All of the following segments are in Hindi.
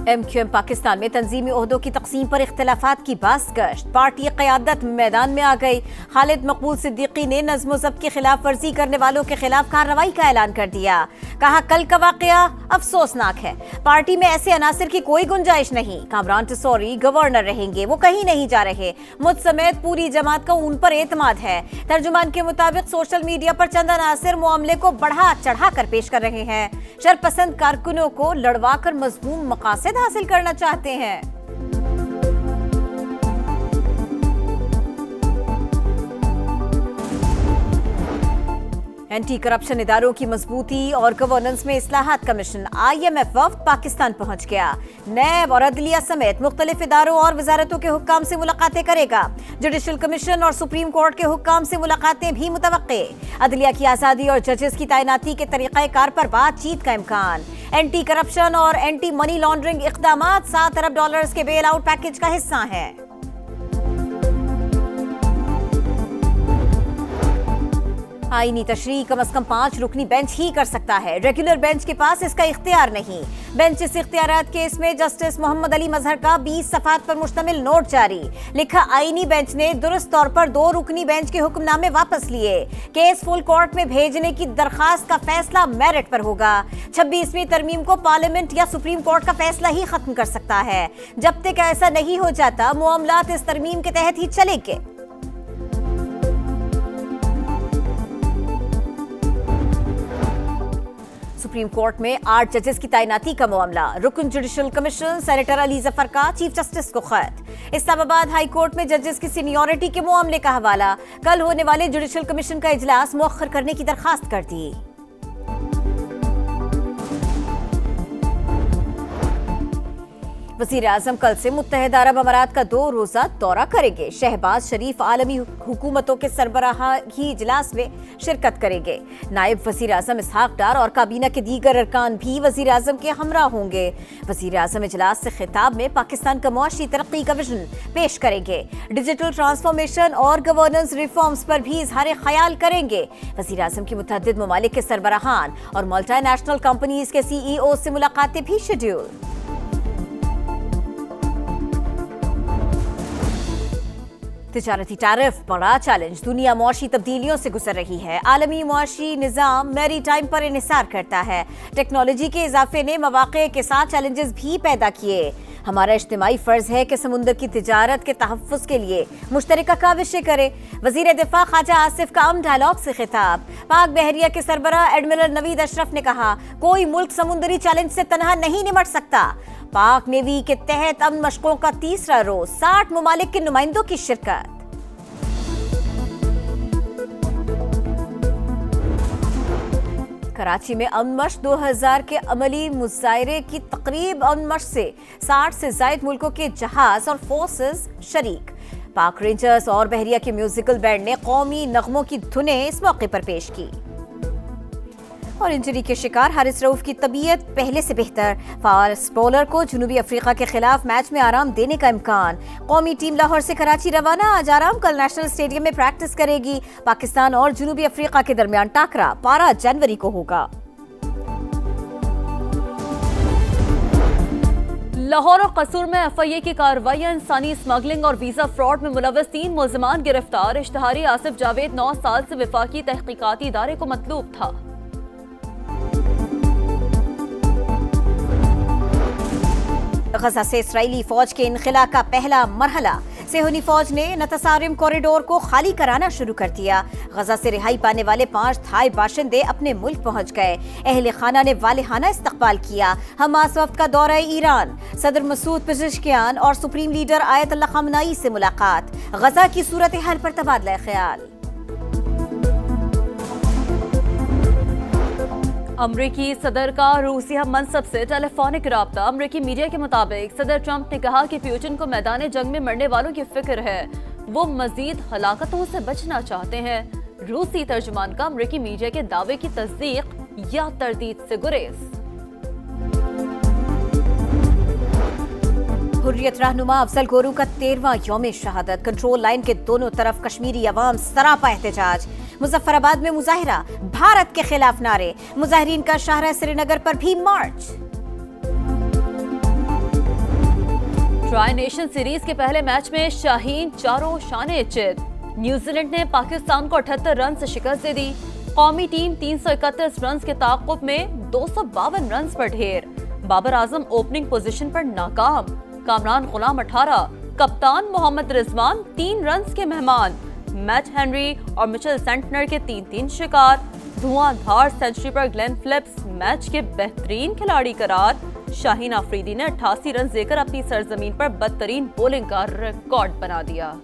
MQM पाकिस्तान में तंजीमी ओहदों की तकसीम पर इख्तिलाफात की बाज़गश्त, पार्टी क़यादत मैदान में आ गई। खालिद मकबूल सिद्दीकी ने नज़्म व ज़ब्त की खिलाफ वर्जी करने वालों के खिलाफ कार्रवाई का ऐलान कर दिया। कहा कल का वाक़या अफसोसनाक है, पार्टी में ऐसे अनासर की कोई गुंजाइश नहीं। कामरान टिसौरी गवर्नर रहेंगे, वो कहीं नहीं जा रहे। मुझ समेत पूरी जमात का उन पर एतमाद है। तर्जुमान के मुताबिक सोशल मीडिया पर चंद अनासर मामले को बढ़ा चढ़ा कर पेश कर रहे हैं। शरपसंद कारकुनों को लड़वा कर मज़मूम मकासद हासिल करना चाहते हैं। एंटी करप्शन इदारों की मजबूती और गवर्नेंस में इस्लाहात कमीशन IMF वफ्द पाकिस्तान पहुंच गया। नैब और अदलिया समेत मुख्तलिफ इदारों और वजारतों के हुक्काम से मुलाकातें करेगा। जुडिशल कमीशन और सुप्रीम कोर्ट के हुक्काम से मुलाकातें भी मुतवक्के। अदलिया की आज़ादी और जजेस की तैनाती के तरीक़ाकार पर बातचीत का इम्कान। एंटी करप्शन और एंटी मनी लॉन्ड्रिंग इक़दामात $7 अरब के बेल आउट पैकेज का हिस्सा हैं। आईनी तशरीह कम अज कम 5 रुकनी बेंच ही कर सकता है। रेगुलर बेंच के पास इसका इख्तियार नहीं। बेंच इस इख्तियारात केस में जस्टिस मोहम्मद अली मजहर का 20 सफ़ात पर मुश्तमिल नोट जारी। लिखा आईनी बेंच ने दुरुस्त तौर पर 2 रुकनी बेंच के हुक्मनामे वापस लिए। केस फुल कोर्ट में भेजने की दरखास्त का फैसला मेरिट पर होगा। 26वीं तरमीम को पार्लियामेंट या सुप्रीम कोर्ट का फैसला ही खत्म कर सकता है। जब तक ऐसा नहीं हो जाता मामलात इस तरमीम के तहत ही चलेंगे। सुप्रीम कोर्ट में 8 जजेस की तैनाती का मामला। रुकन judicial commission senator Ali Zafar का चीफ जस्टिस को खत। इस्लामाबाद हाई कोर्ट में जजेस की सीनियरिटी के मामले का हवाला। कल होने वाले जुडिशल कमीशन का इजलास मुअख्खर करने की दरखास्त कर दी। वज़ीर आज़म कल से मुत्तहिदा अरब अमारात का 2 रोज़ा दौरा करेंगे। शहबाज शरीफ आलमी हुकूमतों के सरबराही इजलास में शिरकत करेंगे। नायब वज़ीर आज़म इसहाक डार और काबीना के दीगर अरकान भी वज़ीर आज़म के हमरा होंगे। वज़ीर आज़म इजलास से खिताब में पाकिस्तान का मुआशी तरक्की का विजन पेश करेंगे। डिजिटल ट्रांसफॉर्मेशन और गवर्नेंस रिफॉर्म्स पर भी इजहार ख्याल करेंगे। वज़ीर आज़म की मुतअद्दिद ममालिक के सरबराहान और मल्टीनेशनल कंपनीज के CEO से मुलाकातें भी शेड्यूल। तिजारती टैरिफ बड़ा चैलेंज। दुनिया मुआशी तब्दीलियों से गुजर रही है। आलमी मुआशी निज़ाम मैरी टाइम पर इन्हिसार करता है। टेक्नोलॉजी के इजाफे ने मवाक़े के साथ चैलेंजेस भी पैदा किए। हमारा इज्तिमाई फ़र्ज है कि समुंदर की तिजारत के तहफ़्फ़ुज़ के लिए मुश्तरका काविशें करे। वज़ीर दिफ़ा ख्वाजा आसिफ का डायलॉग से खिताब। पाक बहरिया के सरबराह एडमिरल नवीद अशरफ ने कहा कोई मुल्क समुंदरी चैलेंज से तनहा नहीं निमट सकता। पाक नेवी के तहत अमन मशकों का 3रा रोज 60 ममालिक के नुमाइंदों की शिरकत। कराची में अमन मश्क 2000 के अमली मुजाहरे की तकरीब। अमन मश्क से 60 से ज़ायद मुल्कों के जहाज और फोर्सेस शरीक। पाक रेंजर्स और बहरिया के म्यूजिकल बैंड ने कौमी नगमों की धुनें इस मौके पर पेश की। और इंजरी के शिकार हारिस रऊफ की तबीयत पहले से बेहतर। फास्ट बॉलर को जनूबी अफ्रीका के खिलाफ मैच में आराम देने का इम्कान। कौमी टीम लाहौर से कराची रवाना। आज आराम, कल नेशनल स्टेडियम में प्रैक्टिस करेगी। पाकिस्तान और जनूबी अफ्रीका के दरमियान टाकरा 12 जनवरी को होगा। लाहौर और कसूर में FIA की कार्रवाइयां। इंसानी स्मगलिंग और वीजा फ्रॉड में मुलव्वस 3 मुल्जिमान गिरफ्तार। इश्तहारी आसिफ जावेद 9 साल से वफाकी तहकीकाती इदारे को मतलूब था। गजा से इसराइली फौज के इनखला का पहला मरहला। सेहूनी फौज ने नतसारिम कॉरिडोर को खाली कराना शुरू कर दिया। गजा से रिहाई पाने वाले 5 थाई बाशिंदे अपने मुल्क पहुंच गए। अहले खाना ने वालिहाना इस्तकबाल किया। हमास वफ्द का दौरा ईरान। सदर मसूद पेज़ेश्कियान और सुप्रीम लीडर आयतुल्लाह ख़ामनेई से मुलाकात। गजा की सूरत हाल पर तबादला ख्याल। अमरीकी सदर का रूसी हम मनसब से टेलीफोनिक राब्ता। अमरीकी मीडिया के मुताबिक सदर ट्रंप ने कहा कि पुतिन को मैदान जंग में मरने वालों की फिक्र है। वो मजीद हलाकतों से बचना चाहते हैं। रूसी तर्जुमान का अमरीकी मीडिया के दावे की तस्दीक या तरदीद से गुरेज। हुर्रियत रहनुमा अफजल गोरू का 13वां यौम शहादत। कंट्रोल लाइन के दोनों तरफ कश्मीरी अवाम सरापा एहतजाज। मुजफ्फराबाद में मुजाहिरा, भारत के खिलाफ नारे। मुजाहिरीन का शाहरा श्रीनगर पर भी मार्च। ट्राई नेशन सीरीज के पहले मैच में शाहीन चारों शाने चित। न्यूजीलैंड ने पाकिस्तान को 78 रन से शिकस्त दे दी। कौमी टीम 331 रन के ताक़ुब में 252 रन पर ढेर। बाबर आजम ओपनिंग पोजीशन पर नाकाम। कामरान गुलाम 18, कप्तान मोहम्मद रिजवान 3 रन के मेहमान। मैट हेनरी और मिचेल सेंटनर के 3-3 शिकार। धुआंधार सेंचुरी पर ग्लेन फिलिप्स मैच के बेहतरीन खिलाड़ी करार। शाहीन आफरीदी ने 88 रन देकर अपनी सरजमीन पर बदतरीन बॉलिंग का रिकॉर्ड बना दिया।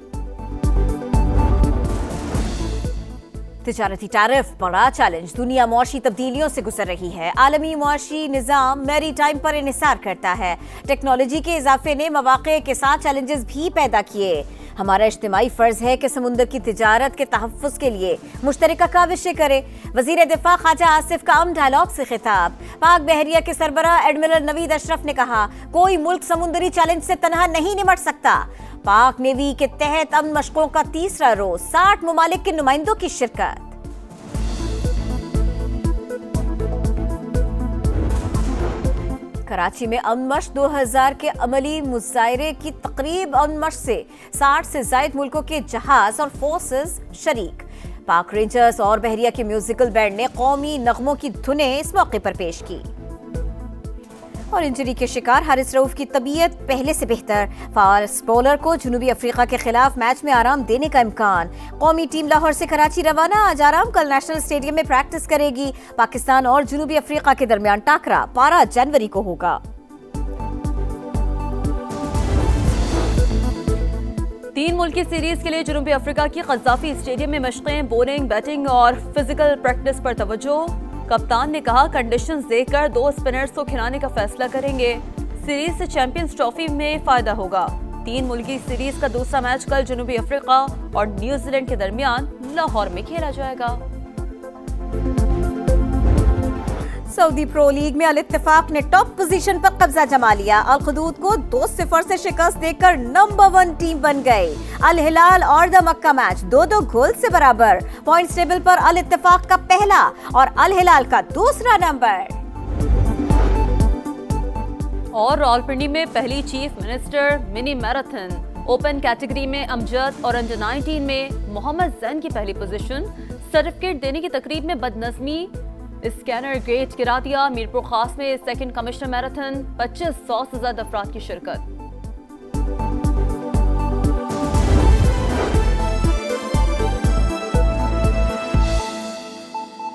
तिजारती टैरिफ बड़ा चैलेंज। दुनिया मौशी तब्दीलियों से गुजर रही है। आलमी मौशी निज़ाम मैरी टाइम पर इन्हिसार करता है। टेक्नोलॉजी के इजाफे ने मौक़े के साथ चैलेंजेस भी पैदा किए। हमारा इज्तिमाई फर्ज है कि समुंदर की तिजारत के तहफ़्फ़ुज़ के लिए मुश्तरका काविशें करे। वज़ीर दिफ़ा ख्वाजा आसिफ का डायलॉग से खिताब। पाक बहरिया के सरबराह एडमिरल नवीद अशरफ ने कहा, कोई मुल्क समुंदरी चैलेंज से तनहा नहीं निमट सकता। पाक नेवी के तहत अमन मशकों का तीसरा रोज, 60 ममालिक के नुमाइंदों की शिरकत। कराची में अमन मश्क 2000 के अमली मुजाहरे की तकरीब। अमन मश्क से 60 से ज़ायद मुल्कों के जहाज और फोर्सेस शरीक। पाक रेंजर्स और बहरिया के म्यूजिकल बैंड ने कौमी नगमों की धुनें इस मौके पर पेश की। और इंजरी के शिकार हारिस रऊफ की तबीयत पहले से बेहतर। फास्ट बॉलर को जनूबी अफ्रीका के खिलाफ मैच में आराम देने का इम्कान। कौमी टीम लाहौर से कराची रवाना। आज आराम, कल नेशनल स्टेडियम में प्रैक्टिस करेगी। पाकिस्तान और जनूबी अफ्रीका के दरमियान टाकरा 12 जनवरी को होगा। 3 मुल्की सीरीज के लिए जनूबी अफ्रीका की क़ज़ाफ़ी स्टेडियम में मशक़ें, बॉलिंग, बैटिंग और फिजिकल प्रैक्टिस पर तवज्जो। कप्तान ने कहा, कंडीशंस देखकर 2 स्पिनर्स को खिलाने का फैसला करेंगे। सीरीज से चैंपियंस ट्रॉफी में फायदा होगा। 3 मुल्की सीरीज का दूसरा मैच कल जनूबी अफ्रीका और न्यूजीलैंड के दरमियान लाहौर में खेला जाएगा। सऊदी प्रो लीग में अल इत्तेफाक ने टॉप पोजीशन पर कब्जा जमा लिया। अल खदूद को 2-0 से शिकस्त देकर नंबर 1 टीम बन गई। अल हिलाल और द मक्का मैच 2-2 गोल से बराबर। पॉइंट्स टेबल पर अल इत्तेफाक का पहला और अल हिलाल का दूसरा नंबर। और रावलपिंडी में पहली chief minister mini marathon. Open category में अमजद और अंडर 19 में मोहम्मद जैन की पहली पोजीशन। सर्टिफिकेट देने की तकरीब में बदनज़मी, स्कैनर गेट गिरा दिया। मीरपुर खास में सेकंड कमिश्नर मैराथन, 2500 से ज्यादा अफराद की शिरकत।